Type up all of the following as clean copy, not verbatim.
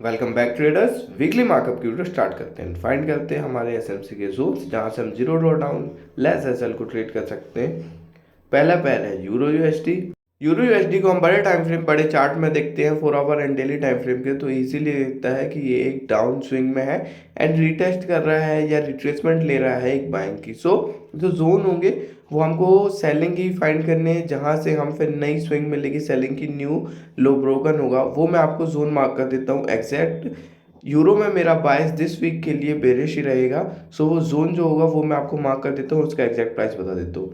Welcome back traders. Weekly markup की video start करते हैं। फाइंड करते हैं हमारे एसएमसी के जोन्स जहां से हम zero drawdown less SL को ट्रेड कर सकते हैं। पहला पैर है यूरो यूएसडी। यूरो यूएसडी को हम बड़े टाइम फ्रेम बड़े चार्ट में देखते हैं 4 our and daily time frame के, तो इजीली दिखता है कि ये एक डाउन स्विंग में है एंड रिटेस्ट कर रहा है या रिट्रेसमेंट ले रहा है एक बाइंग की। सो जो जोन होंगे वो हमको सेलिंग की फाइंड करने हैं, जहां से हम फिर नई स्विंग मिलेगी, सेलिंग की न्यू लो ब्रोकन होगा, वो मैं आपको जोन मार्क कर देता हूँ एग्जैक्ट। यूरो में मेरा बायस दिस वीक के लिए बेरिश ही रहेगा। सो वो जोन जो होगा वो मैं आपको मार्क कर देता हूँ, उसका एग्जैक्ट प्राइस बता देता हूँ।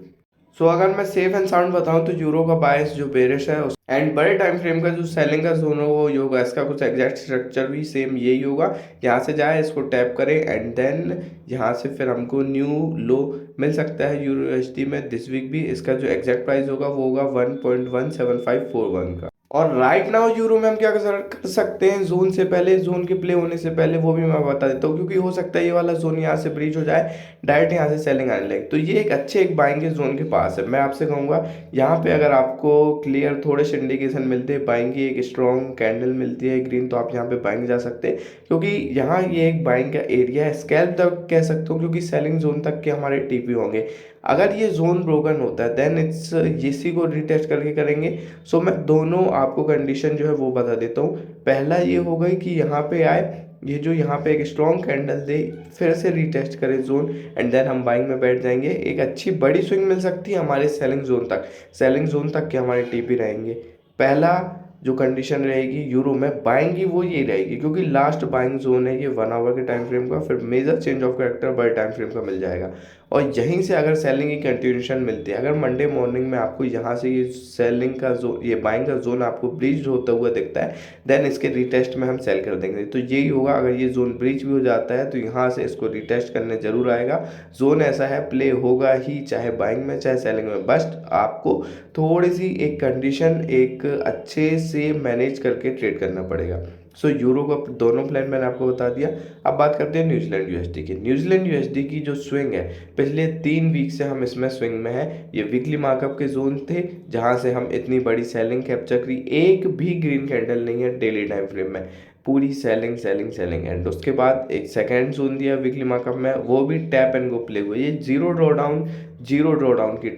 सो अगर मैं सेफ एंड साउंड बताऊं तो यूरो का बायस जो बेरिश है एंड बड़े टाइम फ्रेम का जो सेलिंग का जोन हो वो ये होगा। इसका कुछ एग्जैक्ट स्ट्रक्चर भी सेम यही होगा। यहाँ से जाए, इसको टैप करें एंड देन यहाँ से फिर हमको न्यू लो मिल सकता है यूरो यूएसडी में दिस वीक भी। इसका जो एग्जैक्ट प्राइस होगा वो होगा 1.17541 का। और राइट नाउ यूरो में हम क्या कर सकते हैं जोन से पहले, जोन के प्ले होने से पहले, वो भी मैं बता देता हूँ, क्योंकि हो सकता है ये वाला जोन यहाँ से ब्रीच हो जाए, डायरेक्ट यहाँ से सेलिंग आने लगे। तो ये एक अच्छे एक बाइंग के जोन के पास है। मैं आपसे कहूँगा यहाँ पे अगर आपको क्लियर थोड़े से इंडिकेशन मिलते हैं, बाइंग की एक स्ट्रॉन्ग कैंडल मिलती है ग्रीन, तो आप यहाँ पे बाइंग जा सकते हैं, क्योंकि यहाँ ये एक बाइंग का एरिया है। स्कैल्प तक कह सकते हो, क्योंकि सेलिंग जोन तक के हमारे टीपी होंगे। अगर ये जोन ब्रोकन होता है देन इट्स इसी को रिटेस्ट करके करेंगे। सो मैं दोनों आपको कंडीशन जो है वो बता देता हूँ। पहला ये हो गई कि यहाँ पे आए, ये जो यहाँ पे एक स्ट्रॉन्ग कैंडल दे, फिर से रीटेस्ट करें जोन एंड देन हम बाइंग में बैठ जाएंगे। एक अच्छी बड़ी स्विंग मिल सकती है हमारे सेलिंग जोन तक, सेलिंग जोन तक के हमारे टीपी रहेंगे। पहला जो कंडीशन रहेगी यूरो में बाइंग की वो ये रहेगी, क्योंकि लास्ट बाइंग जोन है ये 1 आवर के टाइम फ्रेम का, फिर मेजर चेंज ऑफ कैरेक्टर बड़े टाइम फ्रेम का मिल जाएगा। और यहीं से अगर सेलिंग की कंटिन्यूशन मिलती है, अगर मंडे मॉर्निंग में आपको यहाँ से ये सेलिंग का जो ये बाइंग का जोन आपको ब्रीच होता हुआ दिखता है, देन इसके रिटेस्ट में हम सेल कर देंगे। तो यही होगा, अगर ये जोन ब्रीच भी हो जाता है तो यहाँ से इसको रिटेस्ट करने जरूर आएगा। जोन ऐसा है, प्ले होगा ही, चाहे बाइंग में चाहे सेलिंग में। बस आपको थोड़ी सी एक कंडीशन एक अच्छे से मैनेज करके ट्रेड करना पड़ेगा। सो यूरो का दोनों प्लान मैंने आपको बता दिया। अब बात करते हैं न्यूजीलैंड यूएसडी की। न्यूजीलैंड यूएसडी की जो स्विंग है, पिछले 3 वीक से हम इसमें स्विंग में है। ये वीकली मार्कअप के जोन थे जहां से हम इतनी बड़ी सेलिंग कैप्चर करी। एक भी ग्रीन कैंडल नहीं है डेली टाइम फ्रेम में, पूरी सेलिंग सेलिंग सेलिंग। एंड उसके बाद एक सेकेंड जोन दिया वीकली मार्कअप में, वो भी टैप एंड गो प्ले हुआ। ये जीरो ड्रॉ डाउन की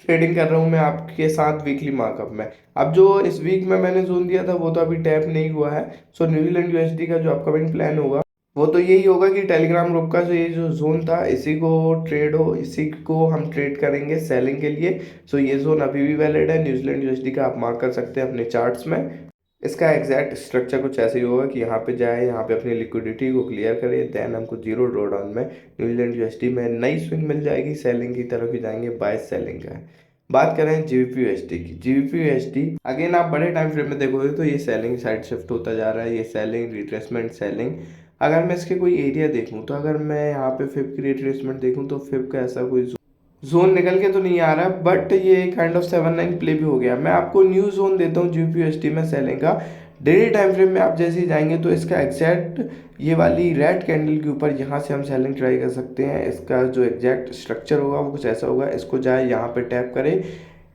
ट्रेडिंग कर रहा हूँ मैं आपके साथ वीकली मार्कअप में। अब जो इस वीक में मैंने जोन दिया था वो तो अभी टैप नहीं हुआ है। सो न्यूजीलैंड यूएसडी का जो अपकमिंग प्लान होगा वो तो यही होगा कि टेलीग्राम ग्रुप का जो ये जो जोन था इसी को ट्रेड हो, इसी को हम ट्रेड करेंगे सेलिंग के लिए। सो ये जोन अभी भी वैलिड है न्यूजीलैंड यूएसडी का, आप मार्क कर सकते हैं अपने चार्ट्स में। इसका एग्जैक्ट स्ट्रक्चर कुछ ऐसे ही होगा कि यहाँ पे जाए, यहाँ पे अपनी लिक्विडिटी को क्लियर करे, देन हमको जीरो ड्रॉ डाउन में न्यूजीलैंड यूएसडी में नई स्विंग मिल जाएगी, सेलिंग की तरफ ही जाएंगे, बाय सेलिंग का है। बात करें जीबीपी यूएसडी की। जीबीपी यूएसडी अगेन आप बड़े टाइम फ्रेम में देखोगे तो ये सेलिंग साइड शिफ्ट होता जा रहा है, ये सेलिंग रिट्रेसमेंट सेलिंग। अगर मैं इसके कोई एरिया देखूं, तो अगर मैं यहाँ पे फिब की रिट्रेसमेंट देखूं तो फिब का ऐसा कोई जोन निकल के तो नहीं आ रहा, बट ये काइंड ऑफ 7-9 प्ले भी हो गया। मैं आपको न्यू जोन देता हूँ जीपीयूएसटी में सेलिंग का। डेली टाइम फ्रेम में आप जैसे ही जाएंगे तो इसका एग्जैक्ट ये वाली रेड कैंडल के ऊपर यहाँ से हम सेलिंग ट्राई कर सकते हैं। इसका जो एग्जैक्ट स्ट्रक्चर होगा वो कुछ ऐसा होगा, इसको जाए यहाँ पे टैप करें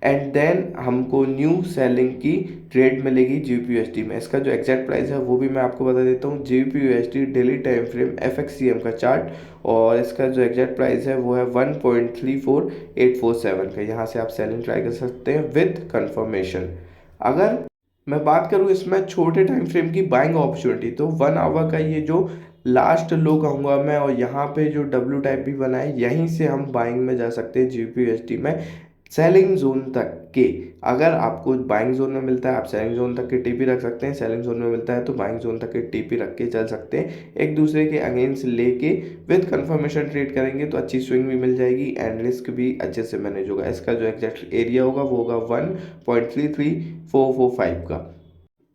एंड देन हमको न्यू सेलिंग की ट्रेड मिलेगी जीबीपीयूएसडी में। इसका जो एग्जैक्ट प्राइस है वो भी मैं आपको बता देता हूँ। जीबीपीयूएसडी डेली टाइम फ्रेम एफएक्ससीएम का चार्ट, और इसका जो एग्जैक्ट प्राइस है वो है 1.34847 का। यहाँ से आप सेलिंग ट्राई कर सकते हैं विद कंफर्मेशन। अगर मैं बात करूँ इसमें छोटे टाइम फ्रेम की बाइंग अपॉर्चुनिटी, तो 1 आवर का ये जो लास्ट लो कहूँगा मैं, और यहाँ पे जो डब्ल्यू टाइप भी बना है, यहीं से हम बाइंग में जा सकते हैं जीबीपीयूएसडी में सेलिंग जोन तक के। अगर आपको बाइंग जोन में मिलता है आप सेलिंग जोन तक के टीपी रख सकते हैं, सेलिंग जोन में मिलता है तो बाइंग जोन तक के टीपी रख के चल सकते हैं। एक दूसरे के अगेंस्ट लेके विद कंफर्मेशन ट्रेड करेंगे तो अच्छी स्विंग भी मिल जाएगी एंड रिस्क भी अच्छे से मैनेज होगा। इसका जो एग्जैक्ट एरिया होगा वो होगा 1.33445 का।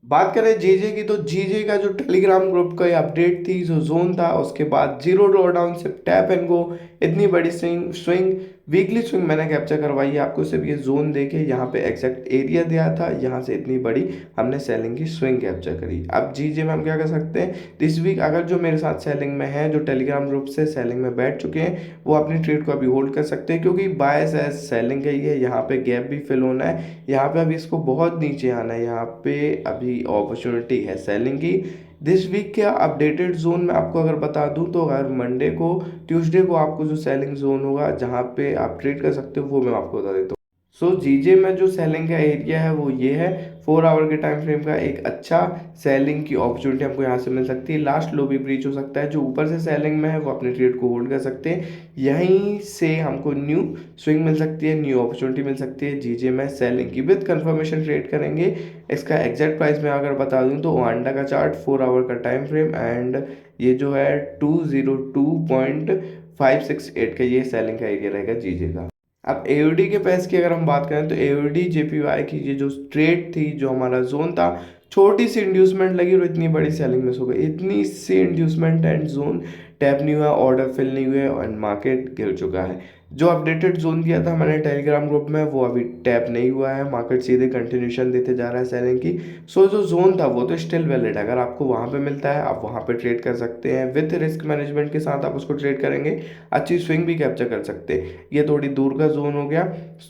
बात करें जीजे की, तो जीजे का जो टेलीग्राम ग्रुप का अपडेट थी, जो जोन था, उसके बाद जीरो ड्रॉ डाउन से टैप एंड गो, इतनी बड़ी स्विंग स्विंग वीकली स्विंग मैंने कैप्चर करवाई है आपको। सिर्फ ये जोन देके यहाँ पे एग्जैक्ट एरिया दिया था, यहाँ से इतनी बड़ी हमने सेलिंग की स्विंग कैप्चर करी। अब जीजे में हम क्या कर सकते हैं दिस वीक, अगर जो मेरे साथ सेलिंग में है, जो टेलीग्राम ग्रुप से सेलिंग में बैठ चुके हैं, वो अपनी ट्रेड को अभी होल्ड कर सकते हैं, क्योंकि बायस है सेलिंग का ही है। यहाँ पे गैप भी फिल होना है, यहाँ पे अभी इसको बहुत नीचे आना है, यहाँ पे अभी अपॉर्चुनिटी है सेलिंग की। दिस वीक के अपडेटेड जोन में आपको अगर बता दूं तो अगर मंडे को ट्यूसडे को आपको जो सेलिंग जोन होगा जहां पे आप ट्रेड कर सकते हो वो मैं आपको बता देता हूँ। सो जीजे में जो सेलिंग का एरिया है वो ये है, 4 आवर के टाइम फ्रेम का एक अच्छा सेलिंग की अपॉर्चुनिटी हमको यहाँ से मिल सकती है। लास्ट लो भी ब्रीच हो सकता है, जो ऊपर से सेलिंग में है वो अपने ट्रेड को होल्ड कर सकते हैं। यहीं से हमको न्यू स्विंग मिल सकती है, न्यू अपॉर्चुनिटी मिल सकती है जीजे में सेलिंग की। विद कंफर्मेशन ट्रेड करेंगे। इसका एग्जैक्ट प्राइस मैं अगर बता दूं तो ओआंडा का चार्ट, 4 आवर का टाइम फ्रेम एंड ये जो है 202.568 का ये सेलिंग का एरिया रहेगा जीजे का। अब एओडी के पैस की अगर हम बात करें तो एओडी जेपीवाई की ये जो ट्रेड थी, जो हमारा जोन था, छोटी सी इंड्यूसमेंट लगी और इतनी बड़ी सेलिंग मिस हो गई। इतनी सी इंड्यूसमेंट एंड जोन टैप नहीं हुआ, ऑर्डर फिल नहीं हुए एंड मार्केट गिर चुका है। जो अपडेटेड जोन दिया था मैंने टेलीग्राम ग्रुप में वो अभी टैप नहीं हुआ है, मार्केट सीधे कंटिन्यूशन देते जा रहा है सेलिंग की। सो जो जोन था वो तो स्टिल वैलिड है, अगर आपको वहाँ पे मिलता है आप वहाँ पे ट्रेड कर सकते हैं। विथ रिस्क मैनेजमेंट के साथ आप उसको ट्रेड करेंगे, अच्छी स्विंग भी कैप्चर कर सकते हैं। ये थोड़ी दूर का जोन हो गया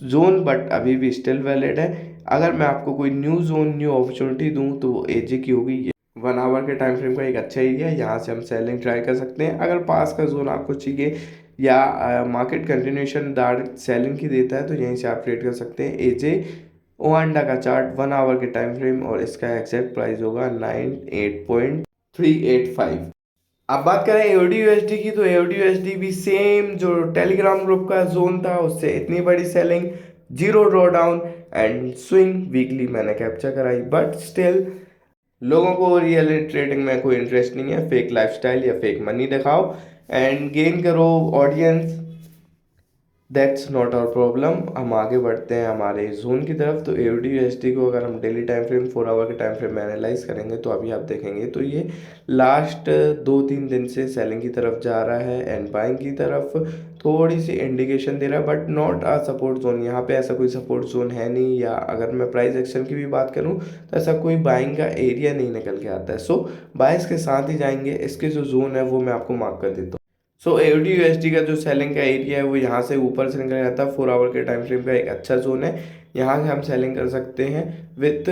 जोन, बट अभी भी स्टिल वैलिड है। अगर मैं आपको कोई न्यू जोन, न्यू अपॉर्चुनिटी दूं तो वो एजे की होगी। 1 आवर के टाइम फ्रेम का एक अच्छा एरिया है, यहाँ से हम सेलिंग ट्राई कर सकते हैं। अगर पास का जोन आपको चाहिए या मार्केट कंटिन्यूशन दार सेलिंग की देता है तो यहीं से आप ट्रेड कर सकते हैं। एजे ओआंडा का चार्ट, 1 आवर के टाइम फ्रेम और इसका एग्जैक्ट प्राइस होगा 98.385। अब बात करें एओडी यूएसडी की तो एओडी यूएसडी भी सेम जो टेलीग्राम ग्रुप का जोन था उससे इतनी बड़ी selling, zero drawdown and swing weekly मैंने कैप्चर कराई। बट स्टिल लोगों को रियल ट्रेडिंग में कोई इंटरेस्ट नहीं है, फेक लाइफस्टाइल या फेक मनी दिखाओ एंड गेन करो audience, that's not our problem. हम आगे बढ़ते हैं हमारे जोन की तरफ। तो एओडी यूएसडी को अगर हम डेली टाइम फ्रेम, 4 आवर के टाइम फ्रेम में एनालाइज करेंगे तो अभी आप देखेंगे तो ये लास्ट 2-3 दिन से सेलिंग की तरफ जा रहा है एंड बाइंग की तरफ थोड़ी सी इंडिकेशन दे रहा है, but not a support zone. यहाँ पे ऐसा कोई सपोर्ट जोन है नहीं, या अगर मैं प्राइस एक्शन की भी बात करूँ तो ऐसा कोई बाइंग का एरिया नहीं निकल के आता है। सो बाइस के साथ ही जाएंगे। इसके जो जोन है वो मैं आपको मार्क कर देता हूँ। सो एओडी यूएसडी का जो सेलिंग का एरिया है वो यहाँ से ऊपर से निकल जाता है, 4 आवर के टाइम फ्रेम का एक अच्छा जोन है, यहाँ से हम सेलिंग कर सकते हैं विथ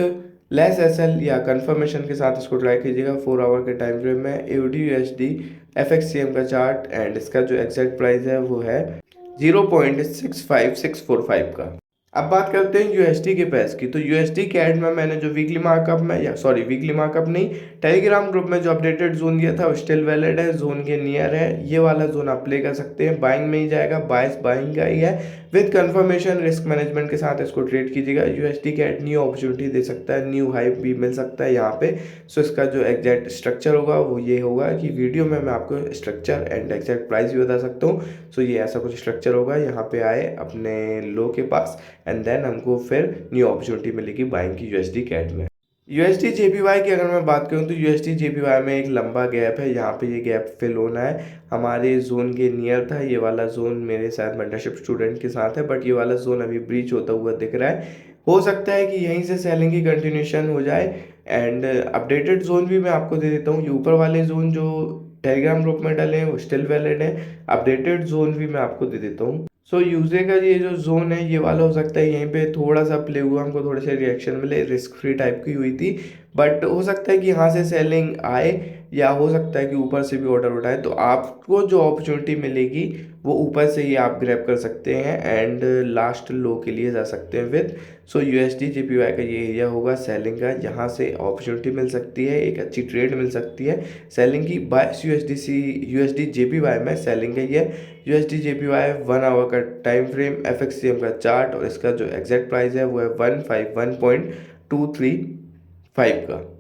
लेस एसएल या कंफर्मेशन के साथ। इसको ट्राई कीजिएगा 4 आवर के टाइम फ्रेम में एओडी यूएसडी एफएक्ससीएम का चार्ट एंड इसका जो एग्जैक्ट प्राइस है वो है 0.65645 का। अब बात करते हैं यूएसडी के पैस की। तो यूएसडी कैड में मैंने जो वीकली मार्कअप में, या सॉरी वीकली मार्कअप नहीं, टेलीग्राम ग्रुप में जो अपडेटेड जोन दिया था वो स्टिल वैलिड है, जोन के नियर है। ये वाला जोन आप प्ले कर सकते हैं, बाइंग में ही जाएगा, बाइस बाइंग का ही है। विद कंफर्मेशन रिस्क मैनेजमेंट के साथ इसको ट्रेड कीजिएगा। यूएसडी कैड न्यू अपॉर्चुनिटी दे सकता है, न्यू हाइप भी मिल सकता है यहाँ पे। सो इसका जो एग्जैक्ट स्ट्रक्चर होगा वो ये होगा कि वीडियो में मैं आपको स्ट्रक्चर एंड एग्जैक्ट प्राइस भी बता सकता हूँ। सो ये ऐसा कुछ स्ट्रक्चर होगा, यहाँ पे आए अपने लो के पास एंड देन हमको फिर न्यू अपॉर्चुनिटी मिलेगी बाइंग की यूएसडी कैड में। यूएसडी जेपीवाई की अगर मैं बात करूं तो यूएसडी जेपीवाई में एक लंबा गैप है, यहाँ पे ये गैप फिल होना है। हमारे जोन के नियर था ये वाला जोन, मेरे साथ मेंटरशिप स्टूडेंट के साथ है, बट ये वाला जोन अभी ब्रीच होता हुआ दिख रहा है। हो सकता है कि यहीं से सेलिंग की कंटिन्यूशन हो जाए एंड अपडेटेड जोन भी मैं आपको दे देता हूँ। ये ऊपर वाले जोन जो टेलीग्राम ग्रुप में डले हैं वो स्टिल वैलिड है, अपडेटेड जोन भी मैं आपको दे देता हूँ। सो यूजे का ये जो जोन है ये वाला हो सकता है यहीं पे थोड़ा सा प्ले हुआ, हमको थोड़े से रिएक्शन मिले, रिस्क फ्री टाइप की हुई थी, बट हो सकता है कि यहाँ से सेलिंग आए या हो सकता है कि ऊपर से भी ऑर्डर उठाए। तो आपको जो अपॉर्चुनिटी मिलेगी वो ऊपर से ही आप ग्रैब कर सकते हैं एंड लास्ट लो के लिए जा सकते हैं विद। सो यूएसडी जेपीवाई का ये एरिया होगा सेलिंग का, यहाँ से अपॉर्चुनिटी मिल सकती है, एक अच्छी ट्रेड मिल सकती है सेलिंग की। बाय यूएसडी जेपीवाई में सेलिंग का ये यूएसडी जेपीवाई 1 आवर का टाइम फ्रेम, एफएक्ससीएम का चार्ट और इसका जो एग्जैक्ट प्राइस है वो है 151.235 का।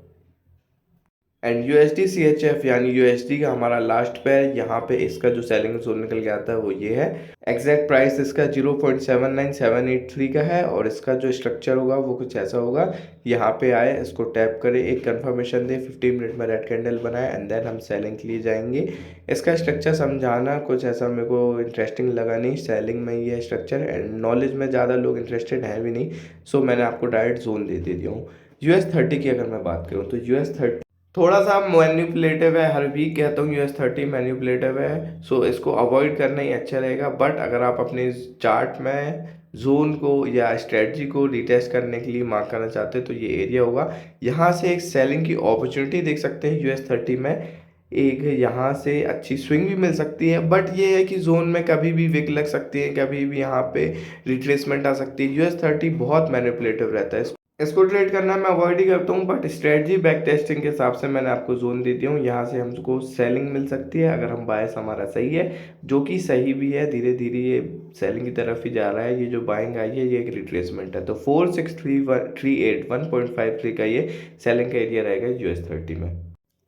एंड यूएसडी CHF यानी यूएसडी का हमारा लास्ट पेयर, यहाँ पे इसका जो सेलिंग जोन निकल के आता है वो ये है। एग्जैक्ट प्राइस इसका 0.79783 का है और इसका जो स्ट्रक्चर होगा वो कुछ ऐसा होगा। यहाँ पे आए, इसको टैप करें, एक कंफर्मेशन दे, 15 मिनट में रेड कैंडल बनाए एंड देन हम सेलिंग के लिए जाएंगे। इसका स्ट्रक्चर समझाना कुछ ऐसा मेरे को इंटरेस्टिंग लगा नहीं, सेलिंग में ये स्ट्रक्चर एंड नॉलेज में ज़्यादा लोग इंटरेस्टेड हैं भी नहीं। सो मैंने आपको डायरेक्ट जोन दे दिया हूँ। US30 की अगर मैं बात करूँ तो US30 थोड़ा सा मैन्युपुलेटिव है, हर वीक कहता हूँ US30 मैन्युपुलेटिव है। सो इसको अवॉइड करना ही अच्छा रहेगा। बट अगर आप अपने चार्ट में जोन को या स्ट्रेटजी को रिटेस्ट करने के लिए मार्क करना चाहते हैं तो ये एरिया होगा। यहाँ से एक सेलिंग की अपॉर्चुनिटी देख सकते हैं US30 में। एक यहाँ से अच्छी स्विंग भी मिल सकती है, बट ये है कि जोन में कभी भी विक लग सकती है, कभी भी यहाँ पे रिट्रेसमेंट आ सकती है। US30 बहुत मैनिपुलेटिव रहता है, इसको ट्रेड करना मैं अवॉइड ही करता हूँ, बट स्ट्रेटजी बैक टेस्टिंग के हिसाब से मैंने आपको जोन दे दिया हूँ। यहाँ से हमको सेलिंग मिल सकती है अगर हम बायस हमारा सही है, जो कि सही भी है। धीरे धीरे ये सेलिंग की तरफ ही जा रहा है। ये जो बाइंग आई है ये एक रिट्रेसमेंट है, तो 46338 1.53 का ये सेलिंग का एरिया रहेगा US30 में।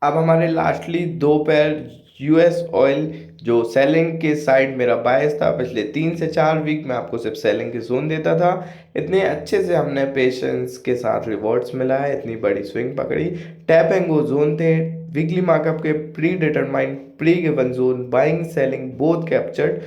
अब हमारे लास्टली दो पैर US ऑयल, जो सेलिंग के साइड मेरा बायस था। पिछले 3 से 4 वीक में आपको सिर्फ सेलिंग के जोन देता था। इतने अच्छे से हमने पेशेंस के साथ रिवॉर्ड्स मिला है, इतनी बड़ी स्विंग पकड़ी। टैप एंड गो जोन थे, वीकली मार्कअप के pre determined pre given zone, buying selling both captured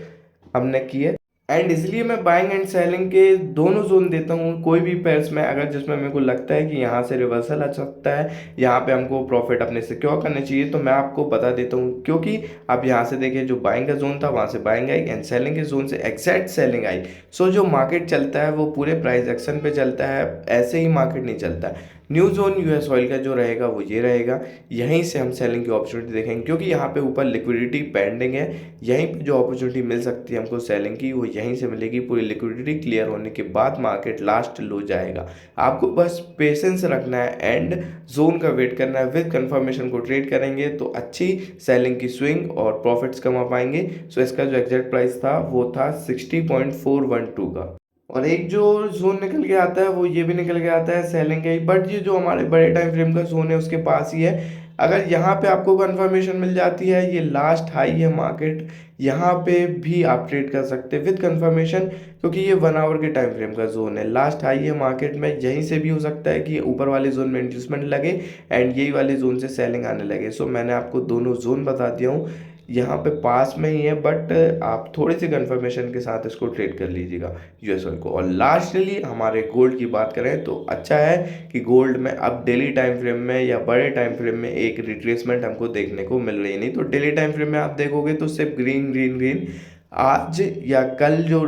हमने किए। एंड इसलिए मैं बाइंग एंड सेलिंग के दोनों जोन देता हूँ कोई भी पेयर्स में, अगर जिसमें मेरे को लगता है कि यहाँ से रिवर्सल आ सकता है, यहाँ पे हमको प्रॉफिट अपने सिक्योर करने चाहिए, तो मैं आपको बता देता हूँ। क्योंकि अब यहाँ से देखिए, जो बाइंग का जोन था वहाँ से बाइंग आई एंड सेलिंग के जोन से एग्जैक्ट सेलिंग आई। सो जो मार्केट चलता है वो पूरे प्राइस एक्शन पे चलता है, ऐसे ही मार्केट नहीं चलता है। न्यू जोन US ऑयल का जो रहेगा वो ये रहेगा, यहीं से हम सेलिंग की अपॉर्चुनिटी देखेंगे, क्योंकि यहाँ पे ऊपर लिक्विडिटी पेंडिंग है। यहीं पे जो अपॉर्चुनिटी मिल सकती है हमको सेलिंग की, वो यहीं से मिलेगी। पूरी लिक्विडिटी क्लियर होने के बाद मार्केट लास्ट लो जाएगा। आपको बस पेशेंस रखना है एंड जोन का वेट करना है। विद कंफर्मेशन को ट्रेड करेंगे तो अच्छी सेलिंग की स्विंग और प्रॉफिट्स कमा पाएंगे। सो इसका जो एग्जैक्ट प्राइस था वो था 60.412 का। और एक जो जोन निकल के आता है वो ये भी निकल के आता है सेलिंग का ही, बट ये जो हमारे बड़े टाइम फ्रेम का जोन है उसके पास ही है। अगर यहाँ पे आपको कंफर्मेशन मिल जाती है, ये लास्ट हाई है मार्केट, यहाँ पे भी आप ट्रेड कर सकते हैं विद कंफर्मेशन, क्योंकि ये 1 आवर के टाइम फ्रेम का जोन है। लास्ट हाई है मार्केट में, यहीं से भी हो सकता है कि ऊपर वाले जोन में इंड्यूसमेंट लगे एंड यही वाले जोन से सेलिंग आने लगे। सो मैंने आपको दोनों जोन बता दिया हूँ, यहाँ पे पास में ही है, बट आप थोड़ी सी कंफर्मेशन के साथ इसको ट्रेड कर लीजिएगा US ऑयल को। और लास्टली हमारे गोल्ड की बात करें तो अच्छा है कि गोल्ड में अब डेली टाइम फ्रेम में या बड़े टाइम फ्रेम में एक रिट्रेसमेंट हमको देखने को मिल रही है। नहीं तो डेली टाइम फ्रेम में आप देखोगे तो सिर्फ ग्रीन ग्रीन ग्रीन। आज या कल जो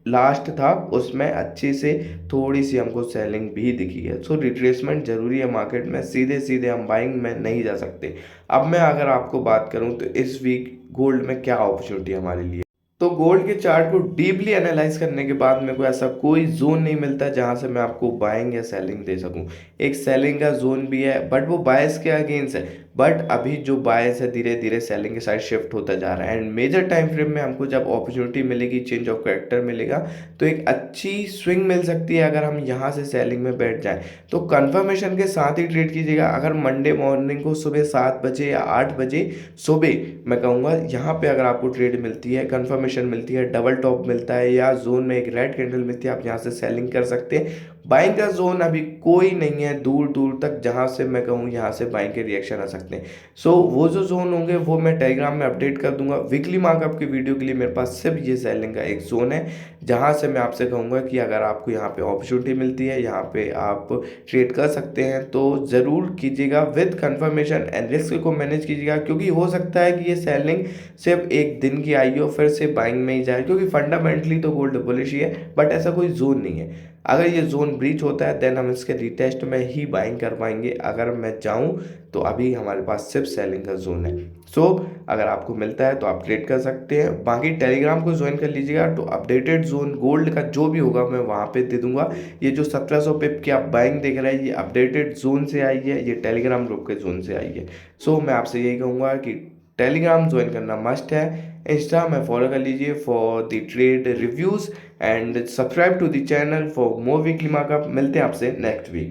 लास्ट था उसमें अच्छी से थोड़ी सी हमको सेलिंग भी दिखी है। सो रिट्रेसमेंट जरूरी है मार्केट में, सीधे सीधे हम बाइंग में नहीं जा सकते। अब मैं अगर आपको बात करूं तो इस वीक गोल्ड में क्या अपॉर्चुनिटी है हमारे लिए, तो गोल्ड के चार्ट को डीपली एनालाइज करने के बाद मेरे को ऐसा कोई जोन नहीं मिलता जहां से मैं आपको बाइंग या सेलिंग दे सकूं। एक सेलिंग का जोन भी है बट वो बायस के अगेंस्ट है, बट अभी जो बायस है धीरे धीरे सेलिंग के साइड शिफ्ट होता जा रहा है। एंड मेजर टाइम फ्रेम में हमको जब अपॉर्चुनिटी मिलेगी, चेंज ऑफ कैरेक्टर मिलेगा, तो एक अच्छी स्विंग मिल सकती है अगर हम यहाँ से सेलिंग में बैठ जाएं। तो कंफर्मेशन के साथ ही ट्रेड कीजिएगा। अगर मंडे मॉर्निंग को सुबह 7 बजे या 8 बजे सुबह मैं कहूँगा यहाँ पे अगर आपको ट्रेड मिलती है, कंफर्मेशन मिलती है, डबल टॉप मिलता है या जोन में एक रेड कैंडल मिलती है, आप यहाँ से सेलिंग कर सकते हैं। बाइंग का जोन अभी कोई नहीं है दूर दूर तक जहाँ से मैं कहूँ यहाँ से बाइंग के रिएक्शन आ सकते हैं। सो वो जो जोन होंगे वो मैं टेलीग्राम में अपडेट कर दूंगा। वीकली मार्कअप की वीडियो के लिए मेरे पास सिर्फ ये सेलिंग का एक जोन है, जहाँ से मैं आपसे कहूँगा कि अगर आपको यहाँ पे अपॉर्चुनिटी मिलती है, यहाँ पे आप ट्रेड कर सकते हैं, तो ज़रूर कीजिएगा विद कंफर्मेशन एंड रिस्क को मैनेज कीजिएगा। क्योंकि हो सकता है कि ये सेलिंग सिर्फ एक दिन की आई हो फिर से बाइंग में ही जाए, क्योंकि फंडामेंटली तो गोल्ड बुलिश ही है, बट ऐसा कोई जोन नहीं है। अगर ये जोन ब्रीच होता है देन हम इसके रिटेस्ट में ही बाइंग कर पाएंगे। अगर मैं जाऊं तो अभी हमारे पास सिर्फ सेलिंग का जोन है। सो अगर आपको मिलता है तो आप ट्रेड कर सकते हैं। बाकी टेलीग्राम को ज्वाइन कर लीजिएगा, तो अपडेटेड जोन गोल्ड का जो भी होगा मैं वहाँ पे दे दूंगा। ये जो 1700 पिप की आप बाइंग देख रहे हैं ये अपडेटेड जोन से आई है, ये टेलीग्राम ग्रुप के जोन से आई है। सो मैं आपसे यही कहूँगा कि टेलीग्राम ज्वाइन करना मस्ट है। इंस्टा में फॉलो कर लीजिए for the trade reviews and subscribe to the channel for more weekly markup. मिलते हैं आपसे नेक्स्ट वीक।